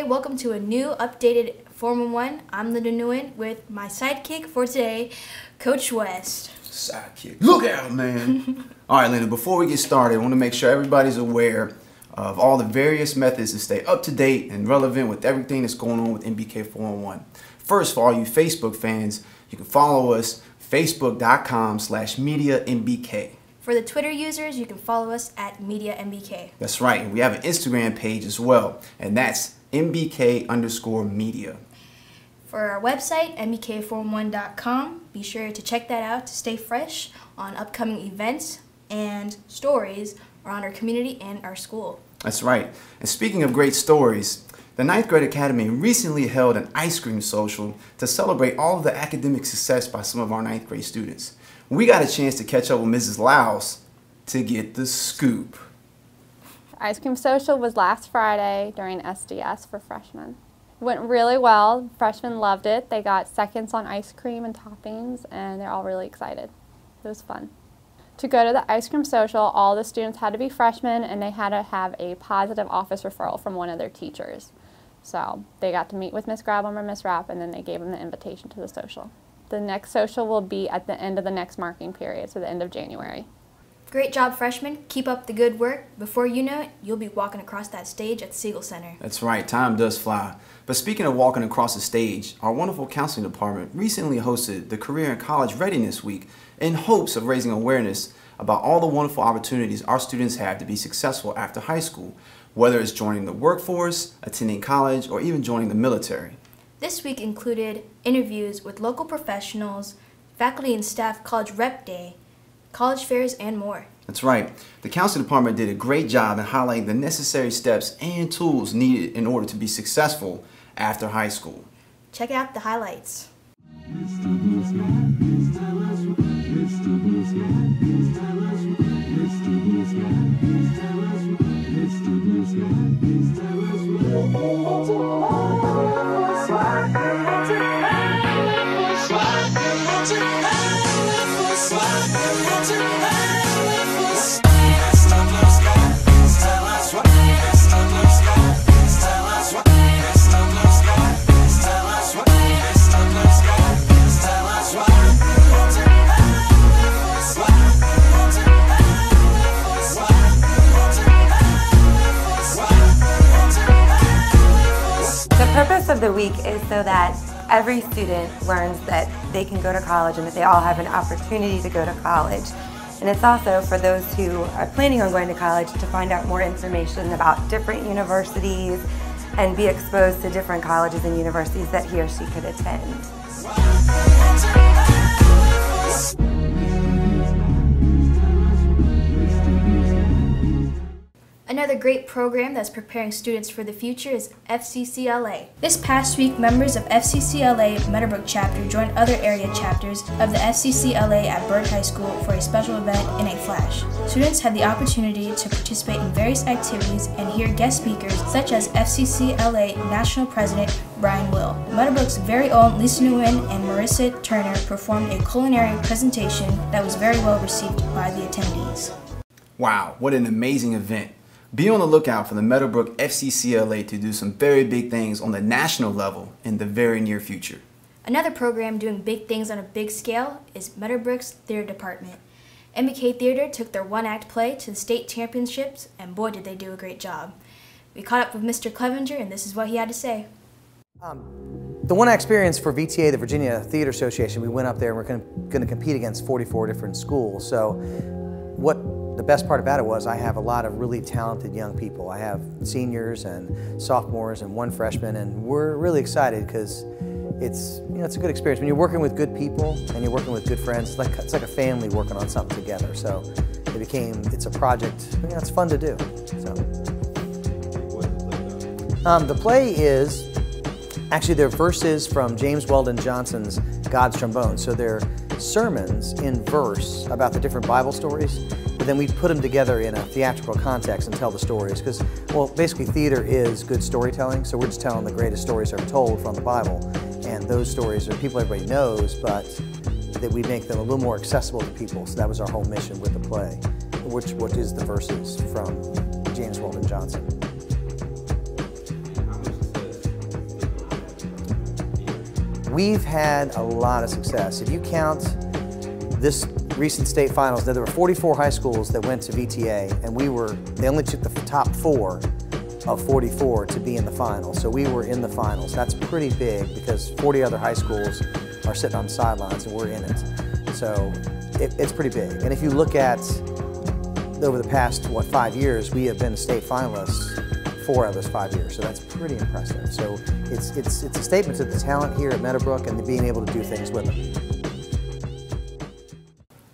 welcome to a new updated 411. I'm Linda Nguyen with my sidekick for today, Coach West. Sidekick. Look out, man. All right, Linda, before we get started, I want to make sure everybody's aware of all the various methods to stay up to date and relevant with everything that's going on with MBK411. First, for all you Facebook fans, you can follow us facebook.com/MediaMBK. For the Twitter users, you can follow us at MediaMBK. That's right, and we have an Instagram page as well, and that's MBK_Media. For our website, MBK411.com, be sure to check that out to stay fresh on upcoming events and stories around our community and our school. That's right, and speaking of great stories, the 9th Grade Academy recently held an ice cream social to celebrate all of the academic success by some of our 9th grade students. We got a chance to catch up with Mrs. Laus to get the scoop. The ice cream social was last Friday during SDS for freshmen. It went really well. Freshmen loved it. They got seconds on ice cream and toppings, and they're all really excited. It was fun. To go to the ice cream social, all the students had to be freshmen, and they had to have a positive office referral from one of their teachers. So they got to meet with Miss Grabham or Miss Rapp, and then they gave them the invitation to the social. The next social will be at the end of the next marking period, so the end of January. Great job, freshmen. Keep up the good work. Before you know it, you'll be walking across that stage at Siegel Center. That's right, time does fly. But speaking of walking across the stage, our wonderful counseling department recently hosted the Career and College Readiness Week in hopes of raising awareness about all the wonderful opportunities our students have to be successful after high school, whether it's joining the workforce, attending college, or even joining the military. This week included interviews with local professionals, faculty and staff college rep day, college fairs, and more. That's right. The counseling department did a great job in highlighting the necessary steps and tools needed in order to be successful after high school. Check out the highlights. The purpose of the week is so that every student learns that they can go to college and that they all have an opportunity to go to college. And it's also for those who are planning on going to college to find out more information about different universities and be exposed to different colleges and universities that he or she could attend. Another great program that's preparing students for the future is FCCLA. This past week, members of FCCLA Meadowbrook chapter joined other area chapters of the FCCLA at Byrd High School for a special event in a flash. Students had the opportunity to participate in various activities and hear guest speakers such as FCCLA National President Brian Will. Meadowbrook's very own Lisa Nguyen and Marissa Turner performed a culinary presentation that was very well received by the attendees. Wow, what an amazing event. Be on the lookout for the Meadowbrook FCCLA to do some very big things on the national level in the very near future. Another program doing big things on a big scale is Meadowbrook's Theater Department. MBK Theater took their one-act play to the state championships, and boy did they do a great job. We caught up with Mr. Clevenger, and this is what he had to say. The one experience for VTA, the Virginia Theater Association, we went up there and we're going to compete against 44 different schools. So the best part about it was I have a lot of really talented young people. I have seniors and sophomores and one freshman, and we're really excited because it's a good experience. When you're working with good people and you're working with good friends, it's like a family working on something together. So it's a project, it's fun to do. So. The play is actually their verses from James Weldon Johnson's God's Trombone. So they're sermons in verse about the different Bible stories, but then we put them together in a theatrical context and tell the stories because, well, basically theater is good storytelling, so we're just telling the greatest stories ever told from the Bible, and those stories are people everybody knows, but that we make them a little more accessible to people. So that was our whole mission with the play, which is the verses from James Weldon Johnson. We've had a lot of success. If you count this recent state finals, there were 44 high schools that went to VTA, and they only took the top 4 of 44 to be in the finals. So we were in the finals. That's pretty big because 40 other high schools are sitting on the sidelines and we're in it. So it's pretty big. And if you look at over the past, 5 years, we have been state finalists 4 of those 5 years. So that's pretty impressive. So it's a statement to the talent here at Meadowbrook and being able to do things with them.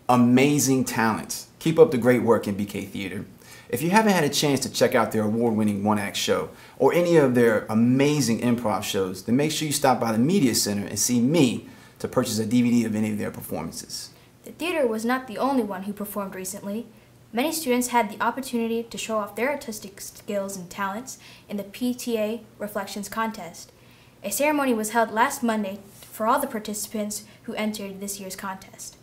Amazing talent. Keep up the great work in MBK Theater. If you haven't had a chance to check out their award-winning one-act show or any of their amazing improv shows, then make sure you stop by the Media Center and see me to purchase a DVD of any of their performances. The theater was not the only one who performed recently. Many students had the opportunity to show off their artistic skills and talents in the PTA Reflections Contest. A ceremony was held last Monday for all the participants who entered this year's contest.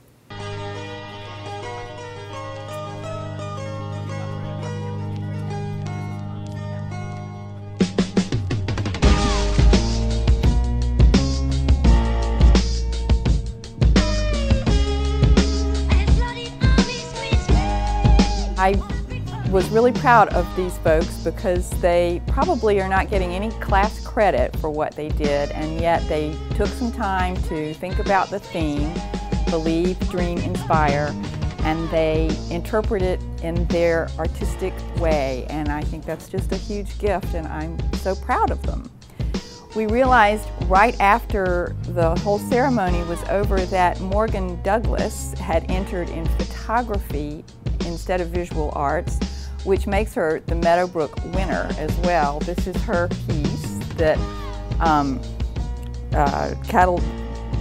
I was really proud of these folks because they probably are not getting any class credit for what they did, and yet they took some time to think about the theme, believe, dream, inspire, and they interpret it in their artistic way, and I think that's just a huge gift, and I'm so proud of them. We realized right after the whole ceremony was over that Morgan Douglas had entered in photography instead of visual arts, which makes her the Meadowbrook winner as well. This is her piece that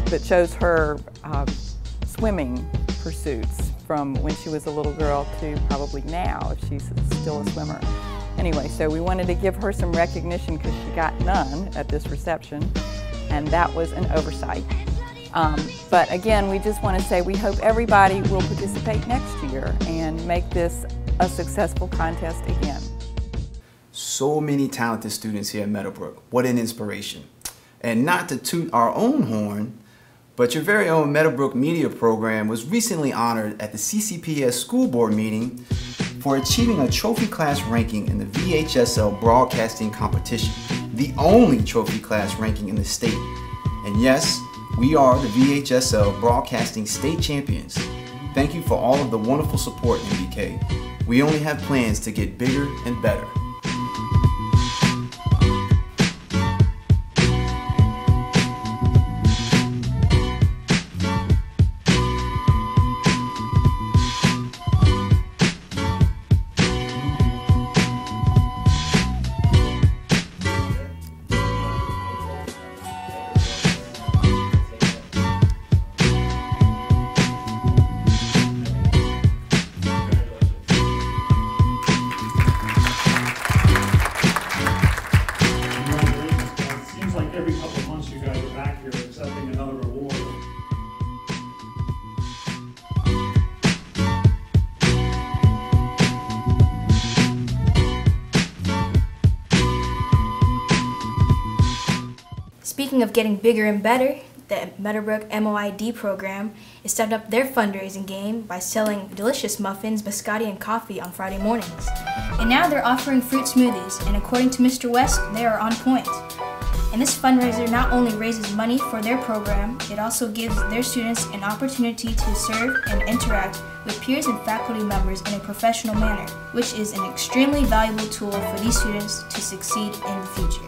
that shows her swimming pursuits from when she was a little girl to probably now, if she's still a swimmer. Anyway, so we wanted to give her some recognition because she got none at this reception, and that was an oversight. But again, we just want to say we hope everybody will participate next year and make this a successful contest again. So many talented students here at Meadowbrook. What an inspiration. And not to toot our own horn, but your very own Meadowbrook Media program was recently honored at the CCPS School Board meeting for achieving a trophy class ranking in the VHSL Broadcasting Competition, the only trophy class ranking in the state. And yes, we are the VHSL Broadcasting State Champions. Thank you for all of the wonderful support, MBK. We only have plans to get bigger and better. Speaking of getting bigger and better, the Meadowbrook MOID program is stepped up their fundraising game by selling delicious muffins, biscotti, and coffee on Friday mornings. And now they're offering fruit smoothies, and according to Mr. West, they are on point. And this fundraiser not only raises money for their program, it also gives their students an opportunity to serve and interact with peers and faculty members in a professional manner, which is an extremely valuable tool for these students to succeed in the future.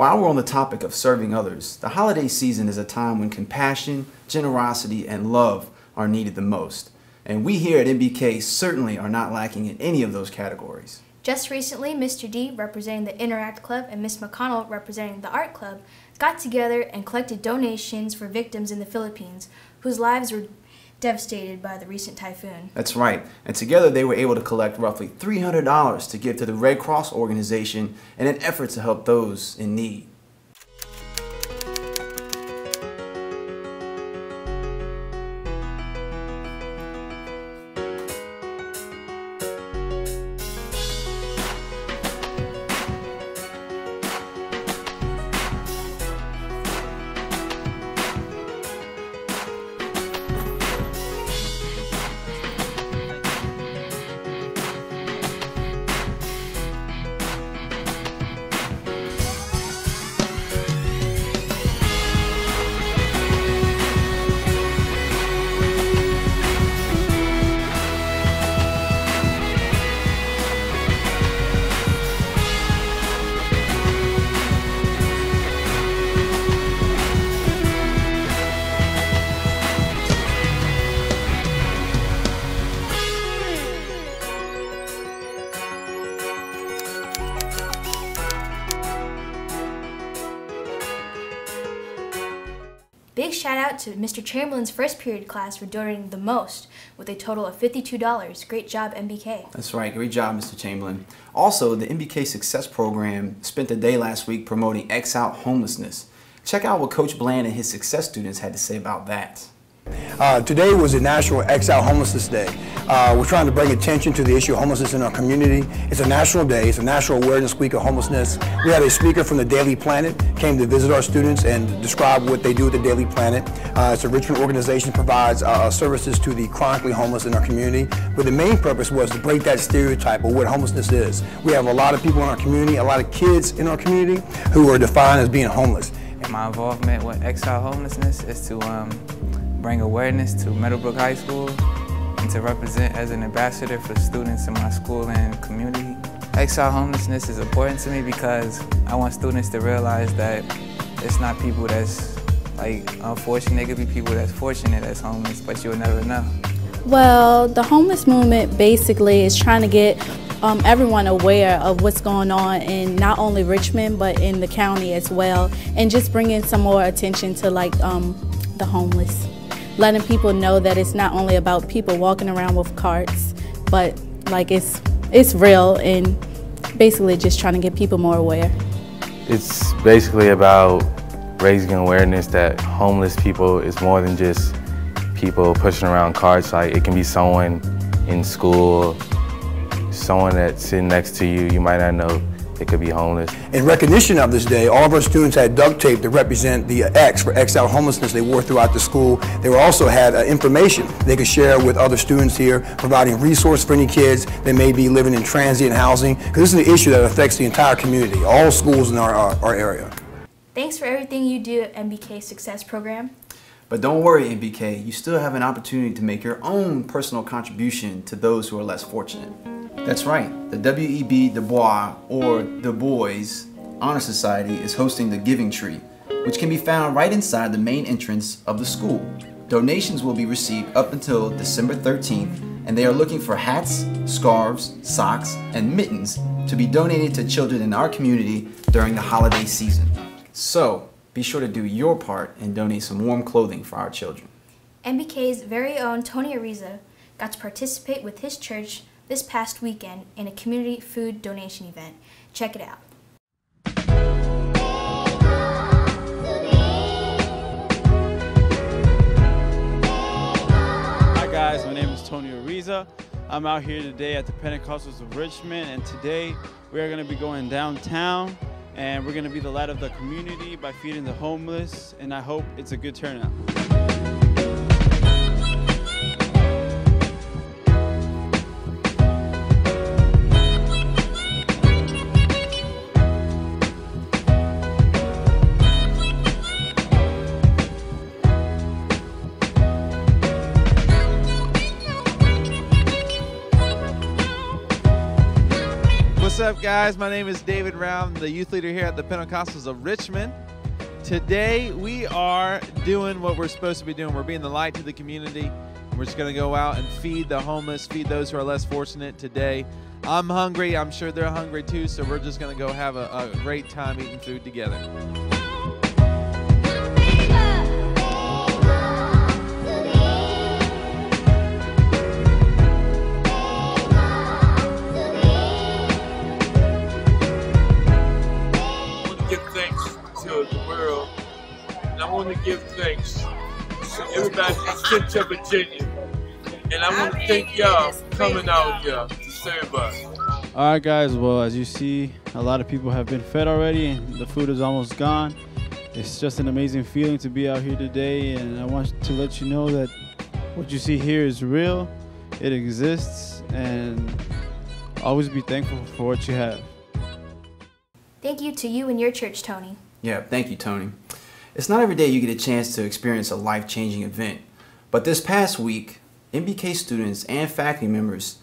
While we're on the topic of serving others, the holiday season is a time when compassion, generosity, and love are needed the most. And we here at MBK certainly are not lacking in any of those categories. Just recently, Mr. D, representing the Interact Club, and Ms. McConnell, representing the Art Club, got together and collected donations for victims in the Philippines whose lives were devastated by the recent typhoon. That's right. And together they were able to collect roughly $300 to give to the Red Cross organization in an effort to help those in need. Big shout out to Mr. Chamberlain's first period class for donating the most with a total of $52. Great job, MBK. That's right. Great job, Mr. Chamberlain. Also, the MBK Success Program spent a day last week promoting X Out Homelessness. Check out what Coach Bland and his success students had to say about that. Today was a National X Out Homelessness Day. We're trying to bring attention to the issue of homelessness in our community. It's a national day. It's a national awareness week of homelessness. We had a speaker from the Daily Planet came to visit our students and describe what they do at the Daily Planet. It's a Richmond organization that provides services to the chronically homeless in our community. But the main purpose was to break that stereotype of what homelessness is. We have a lot of people in our community, a lot of kids in our community who are defined as being homeless. And my involvement with X Out Homelessness is to bring awareness to Meadowbrook High School and to represent as an ambassador for students in my school and community. X Out Homelessness is important to me because I want students to realize that it's not people that's unfortunate. It could be people that's fortunate that's homeless, but you'll never know. Well, the homeless movement basically is trying to get everyone aware of what's going on in not only Richmond but in the county as well, and just bringing some more attention to the homeless. Letting people know that it's not only about people walking around with carts, but it's real, and basically just trying to get people more aware. It's basically about raising awareness that homeless people is more than just people pushing around carts. It can be someone in school, someone that's sitting next to you, you might not know. It could be homeless. In recognition of this day, all of our students had duct tape to represent the X for X Out Homelessness they wore throughout the school. They also had information they could share with other students here, providing resource for any kids that may be living in transient housing, because this is an issue that affects the entire community, all schools in our area. Thanks for everything you do at MBK Success Program. But don't worry, MBK, you still have an opportunity to make your own personal contribution to those who are less fortunate. That's right, the W.E.B. Du Bois, or Du Bois Honor Society, is hosting the Giving Tree, which can be found right inside the main entrance of the school. Donations will be received up until December 13th, and they are looking for hats, scarves, socks, and mittens to be donated to children in our community during the holiday season. So, be sure to do your part and donate some warm clothing for our children. MBK's very own Tony Ariza got to participate with his church this past weekend in a community food donation event. Check it out. Hi guys, my name is Tony Ariza. I'm out here today at the Pentecostals of Richmond, and today we are going to be going downtown, and we're going to be the light of the community by feeding the homeless, and I hope it's a good turnout. What's up, guys? My name is David Round, the youth leader here at the Pentecostals of Richmond. Today we are doing what we're supposed to be doing. We're being the light to the community. We're just going to go out and feed the homeless, feed those who are less fortunate today. I'm hungry. I'm sure they're hungry too, so we're just going to go have a great time eating food together. The world, and I want to give thanks to everybody in Central Virginia, and I want to thank y'all for coming out here to serve us. All right, guys. Well, as you see, a lot of people have been fed already, and the food is almost gone. It's just an amazing feeling to be out here today, and I want to let you know that what you see here is real. It exists, and always be thankful for what you have. Thank you to you and your church, Tony. Yeah, thank you, Tony. It's not every day you get a chance to experience a life-changing event, but this past week, MBK students and faculty members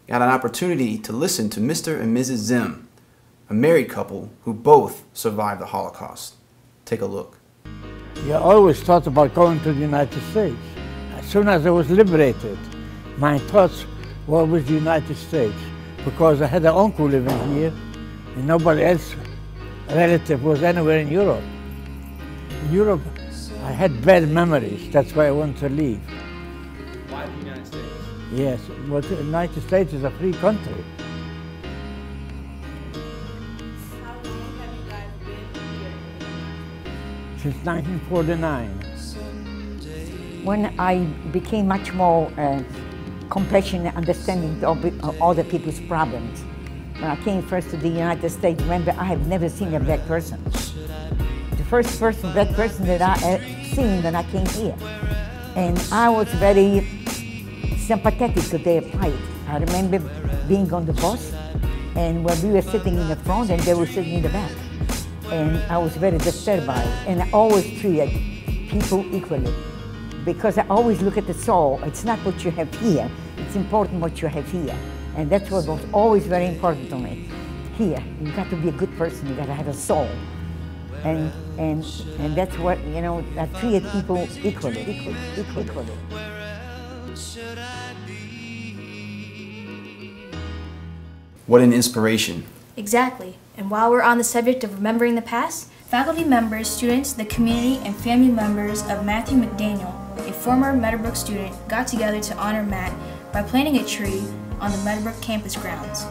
got an opportunity to listen to Mr. and Mrs. Zim, a married couple who both survived the Holocaust. Take a look. I always thought about going to the United States. As soon as I was liberated, my thoughts were with the United States because I had an uncle living here and nobody else relative was anywhere in Europe. In Europe, I had bad memories. That's why I wanted to leave. Why the United States? Yes, well, the United States is a free country. How long have you guys been here? Since 1949. When I became much more compassionate and understanding of other people's problems. When I came first to the United States, remember, I have never seen a black person. The first black person that I had seen when I came here. And I was very sympathetic to their plight. I remember being on the bus, and when we were sitting in the front and they were sitting in the back. And I was very disturbed by it. And I always treated people equally. Because I always look at the soul. It's not what you have here, it's important what you have here. And that's what was always very important to me. Here, you got to be a good person, you got to have a soul. And that's what, you know, I treat people equally. What an inspiration. Exactly. And while we're on the subject of remembering the past, faculty members, students, the community, and family members of Matthew McDaniel, a former Meadowbrook student, got together to honor Matt by planting a tree on the Meadowbrook campus grounds.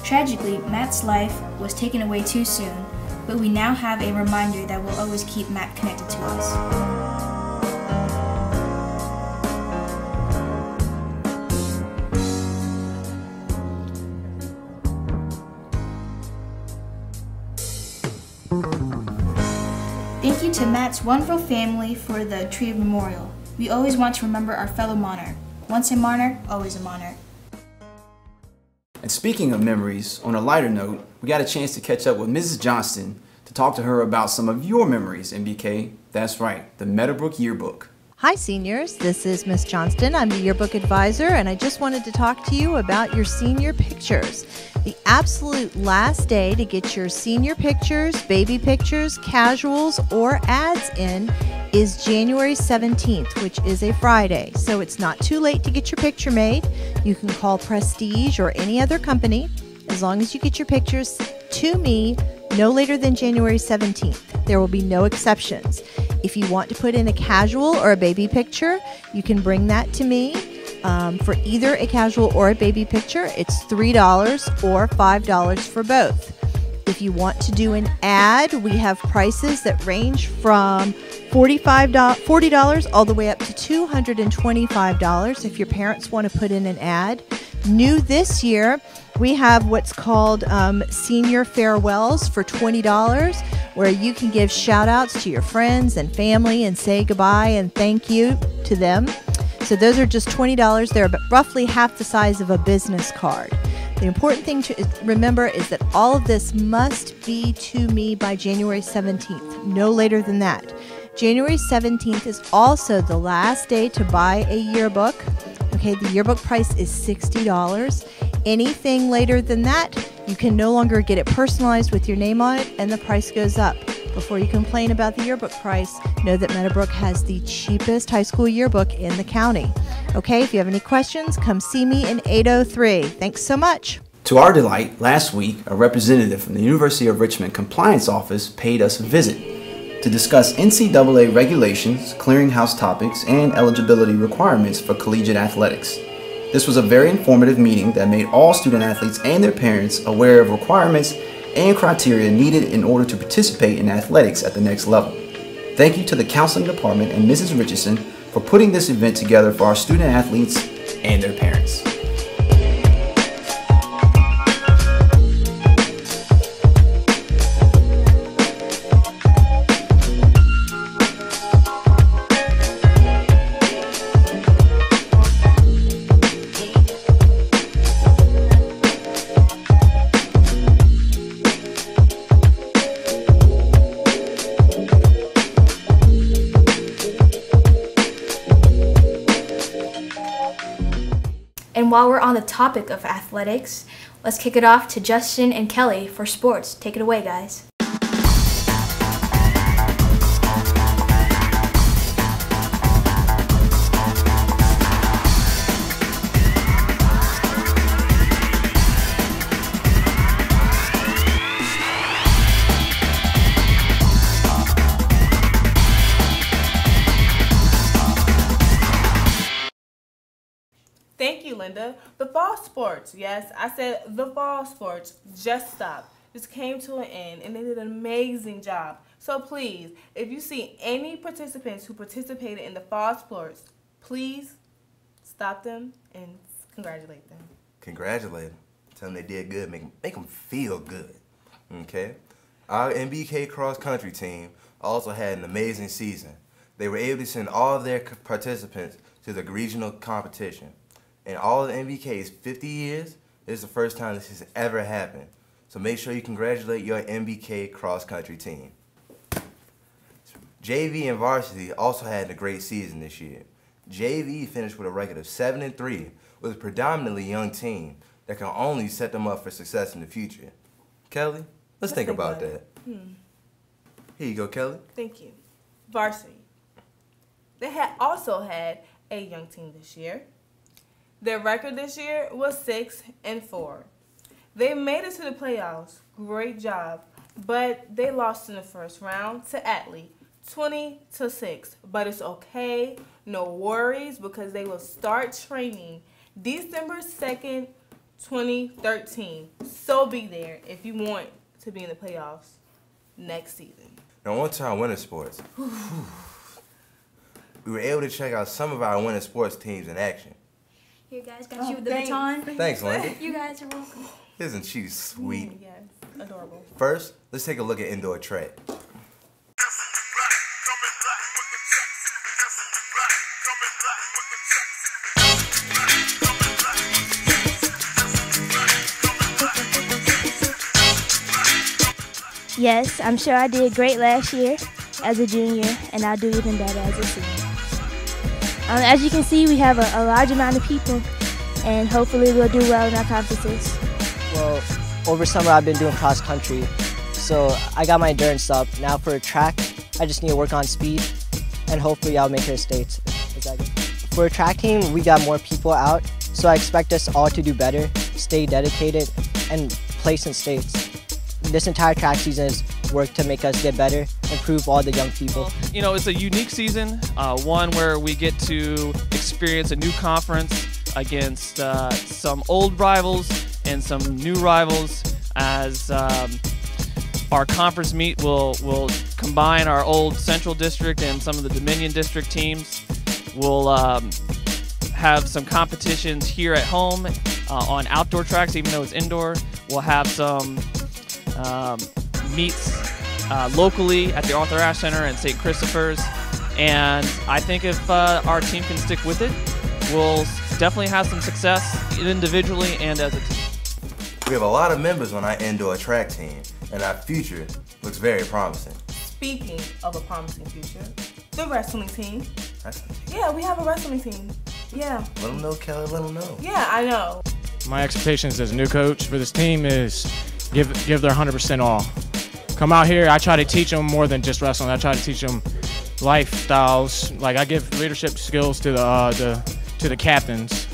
Tragically, Matt's life was taken away too soon, but we now have a reminder that will always keep Matt connected to us. Thank you to Matt's wonderful family for the tree memorial. We always want to remember our fellow monarch. Once a monarch, always a monarch. And speaking of memories, on a lighter note, we got a chance to catch up with Mrs. Johnston to talk to her about some of your memories, MBK. That's right, the Meadowbrook Yearbook. Hi seniors, this is Miss Johnston. I'm the yearbook advisor, and I just wanted to talk to you about your senior pictures. The absolute last day to get your senior pictures, baby pictures, casuals, or ads in is January 17th, which is a Friday. So it's not too late to get your picture made. You can call Prestige or any other company as long as you get your pictures to me no later than January 17th. There will be no exceptions. If you want to put in a casual or a baby picture, you can bring that to me. For either a casual or a baby picture, it's $3 or $5 for both. If you want to do an ad, we have prices that range from $40 all the way up to $225 if your parents want to put in an ad. New this year, we have what's called senior farewells for $20, where you can give shout outs to your friends and family and say goodbye and thank you to them. So those are just $20. They're roughly half the size of a business card. The important thing to remember is that all of this must be to me by January 17th, no later than that. January 17th is also the last day to buy a yearbook. Okay, the yearbook price is $60. Anything later than that, You can no longer get it personalized with your name on it, and the price goes up. Before you complain about the yearbook price, know that Meadowbrook has the cheapest high school yearbook in the county. Okay, if you have any questions, come see me in 803. Thanks so much. To our delight, last week, a representative from the University of Richmond Compliance Office paid us a visit to discuss NCAA regulations, clearinghouse topics, and eligibility requirements for collegiate athletics. This was a very informative meeting that made all student athletes and their parents aware of requirements and criteria needed in order to participate in athletics at the next level. Thank you to the counseling department and Mrs. Richardson for putting this event together for our student athletes and their parents. And while we're on the topic of athletics, let's kick it off to Justin and Kelly for sports. Take it away, guys. Thank you, Linda. The fall sports, yes, I said the fall sports just stopped. Just came to an end, and they did an amazing job. So please, if you see any participants who participated in the fall sports, please stop them and congratulate them. Congratulate them. Tell them they did good. Make them feel good. Okay? Our MBK cross country team also had an amazing season. They were able to send all of their participants to the regional competition. In all of the MBK's 50 years, this is the first time this has ever happened. So make sure you congratulate your MBK cross-country team. JV and varsity also had a great season this year. JV finished with a record of 7-3 with a predominantly young team that can only set them up for success in the future. Kelly, let's think about that. Here you go, Kelly. Thank you. Varsity. They also had a young team this year. Their record this year was 6-4. They made it to the playoffs. Great job. But they lost in the first round to Atlee, 20-6. But it's okay. No worries, because they will start training December 2nd, 2013. So be there if you want to be in the playoffs next season. Now on to our winter sports. We were able to check out some of our winter sports teams in action. Here, guys, got you with the baton. Thanks, Linda. You guys are welcome. Isn't she sweet? Yes, adorable. First, let's take a look at indoor track. Yes, I'm sure I did great last year as a junior, and I'll do even better as a senior. As you can see, we have a large amount of people, and hopefully we'll do well in our conferences. Well, over summer I've been doing cross country, so I got my endurance up. Now for track, I just need to work on speed, and hopefully I'll make it to states. For a track team, we got more people out, so I expect us all to do better, stay dedicated, and place in states. This entire track season is work to make us get better, improve all the young people. You know, it's a unique season, one where we get to experience a new conference against some old rivals and some new rivals. As our conference meet, we'll combine our old Central District and some of the Dominion District teams. We'll have some competitions here at home on outdoor tracks, even though it's indoor. We'll have some meets locally at the Arthur Ashe Center and St. Christopher's, and I think if our team can stick with it, we'll definitely have some success individually and as a team. We have a lot of members on our indoor track team, and our future looks very promising. Speaking of a promising future, the wrestling team. Yeah, we have a wrestling team. Yeah. Let them know, Kelly, let them know. Yeah, I know. My expectations as a new coach for this team is give their 100% all. Come out here, I try to teach them more than just wrestling. I try to teach them lifestyles. Like, I give leadership skills to the captains,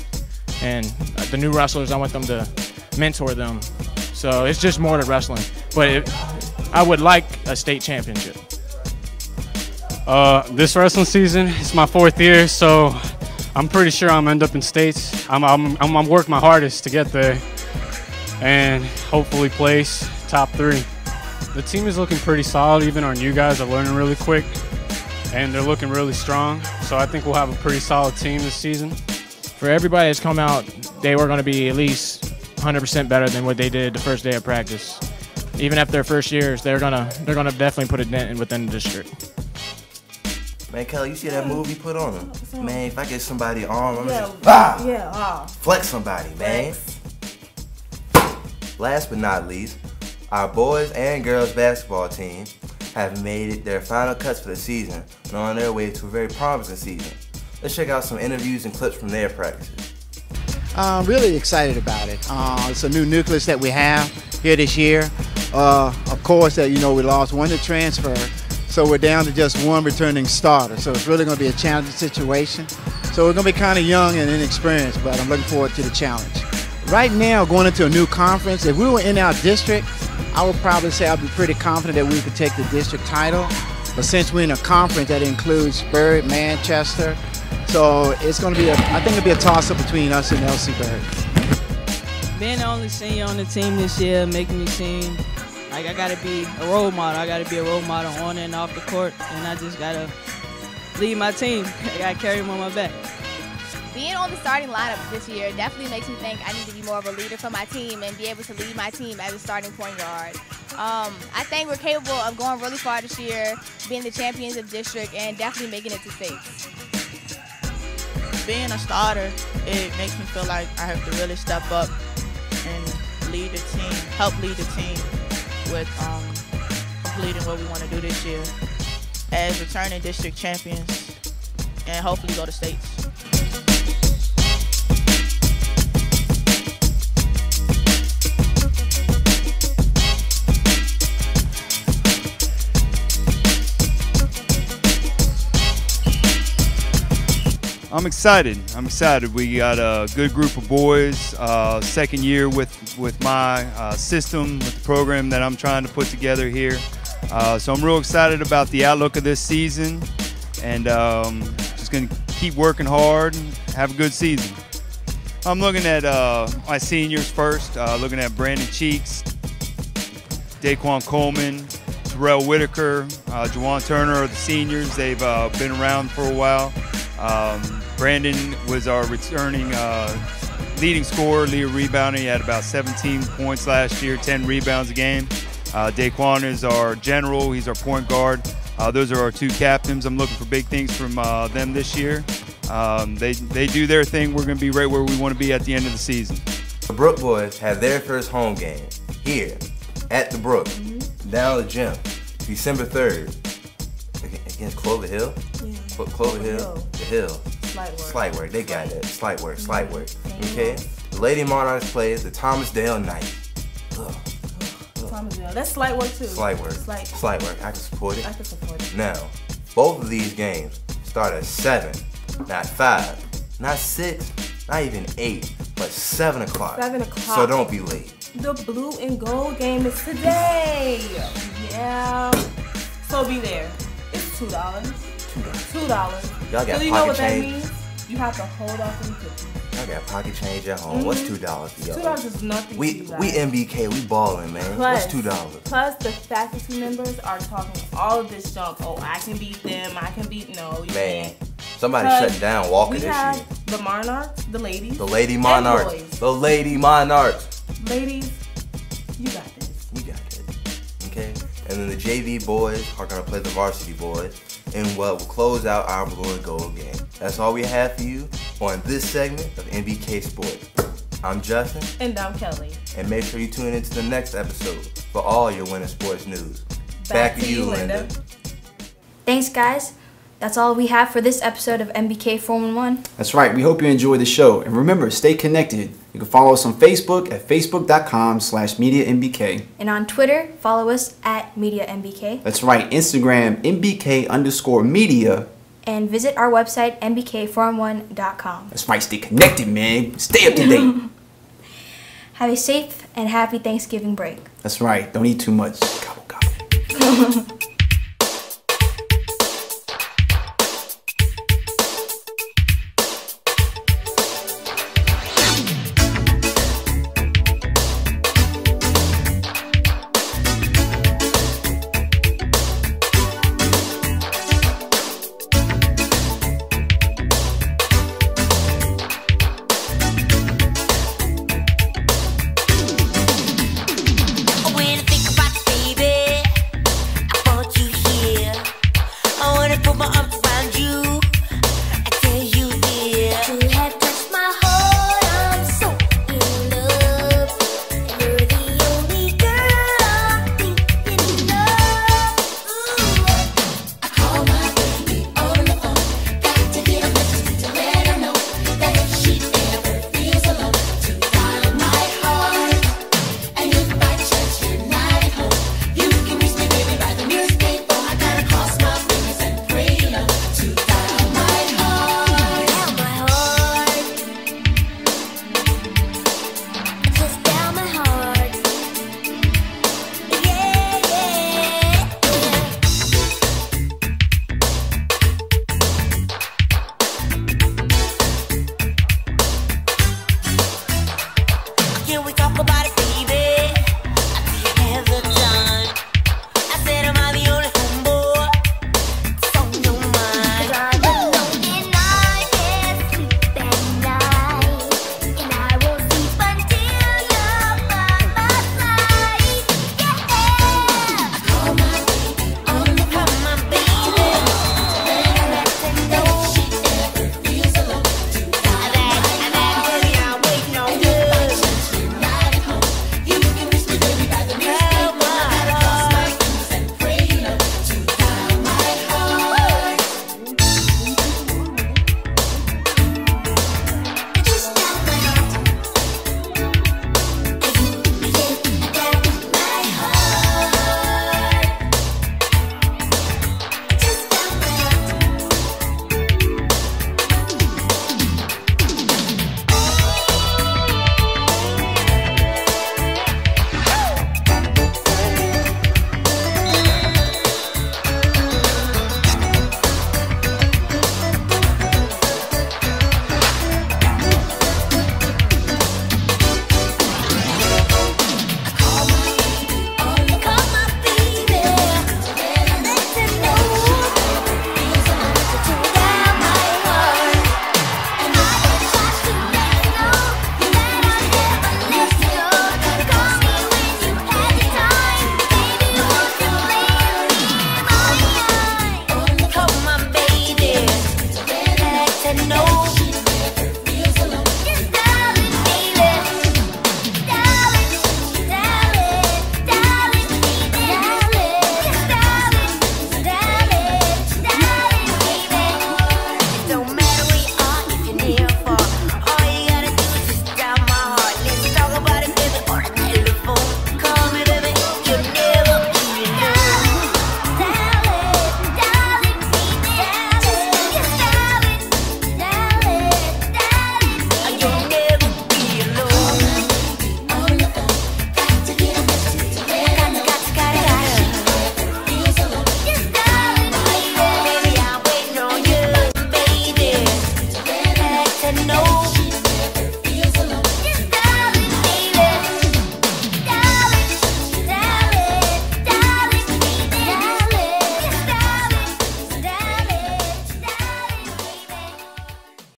and the new wrestlers, I want them to mentor them. So it's just more to wrestling. But I would like a state championship. This wrestling season, it's my 4th year, so I'm pretty sure I'm gonna end up in states. I'm working my hardest to get there and hopefully place top 3. The team is looking pretty solid. Even our new guys are learning really quick, and they're looking really strong. So I think we'll have a pretty solid team this season. For everybody that's come out, they were going to be at least 100% better than what they did the first day of practice. Even after their first years, they're gonna definitely put a dent within the district. Man, Kelly, you see that move you put on him? Man, if I get somebody arm, I'm just flex somebody, man. Last but not least, our boys and girls basketball team have made it their final cuts for the season and are on their way to a very promising season. Let's check out some interviews and clips from their practices. I'm really excited about it. It's a new nucleus that we have here this year. Of course, we lost one to transfer, so we're down to just one returning starter. So it's really going to be a challenging situation. So we're going to be kind of young and inexperienced, but I'm looking forward to the challenge. Right now, going into a new conference, if we were in our district, I would probably say I'd be pretty confident that we could take the district title. But since we're in a conference that includes Berry, Manchester, so it's going to be I think it'll be a toss-up between us and LC Berry. Being the only senior on the team this year making me seem like I got to be a role model. I got to be a role model on and off the court, and I just got to lead my team. I got to carry them on my back. Being on the starting lineup this year definitely makes me think I need to be more of a leader for my team and be able to lead my team as a starting point guard. I think we're capable of going really far this year, being the champions of district, and definitely making it to states. Being a starter, it makes me feel like I have to really step up and lead the team, help lead the team with completing what we want to do this year as returning district champions and hopefully go to states. I'm excited. We got a good group of boys. Second year with my system, with the program that I'm trying to put together here. So I'm real excited about the outlook of this season, and just going to keep working hard and have a good season. I'm looking at my seniors first. Looking at Brandon Cheeks, Daquan Coleman, Terrell Whitaker, Jawan Turner are the seniors. They've been around for a while. Brandon was our returning leading scorer, leader rebounder. He had about 17 points last year, 10 rebounds a game. Daquan is our general. He's our point guard. Those are our 2 captains. I'm looking for big things from them this year. They do their thing. We're going to be right where we want to be at the end of the season. The Brook boys have their first home game here at the Brook, down at the gym, December 3rd, against Clover Hill. Yeah. Clover Hill, the Hill. Slight work. They got it. Slight work. Okay. The Lady Monarchs plays the Thomasdale Knights. Thomasdale. That's slight work too. Slight work. I can support it. Now, both of these games start at 7, not 5, not 6, not even 8, but 7 o'clock. 7 o'clock. So don't be late. The blue and gold game is today. Yeah. So be there. It's $2. $2. Y'all got so you pocket know what change? that means? You have to hold off on cookies. Y'all got pocket change at home. What's $2 to y'all? $2 is nothing. We MBK, we ballin', man. What's $2? Plus, the faculty members are talking all of this junk. Oh, I can beat them. I can beat. No, you can't. Somebody shut down Walker this year. We have the Monarchs, the ladies, the Lady Monarchs, the Lady Monarchs. Ladies, you got this. You got this. Okay. And then the JV boys are gonna play the varsity boys in what will close out our blue and gold game. That's all we have for you on this segment of MBK Sports. I'm Justin. And I'm Kelly. And make sure you tune into the next episode for all your winter sports news. Back to you, Linda. Thanks, guys. That's all we have for this episode of MBK411. That's right. We hope you enjoyed the show. And remember, stay connected. You can follow us on Facebook at facebook.com/MediaMBK. And on Twitter, follow us at MediaMBK. That's right. Instagram, MBK_media. And visit our website, MBK411.com. That's right. Stay connected, man. Stay up to date. Have a safe and happy Thanksgiving break. That's right. Don't eat too much. Gobble, gobble. Can we talk about it, baby?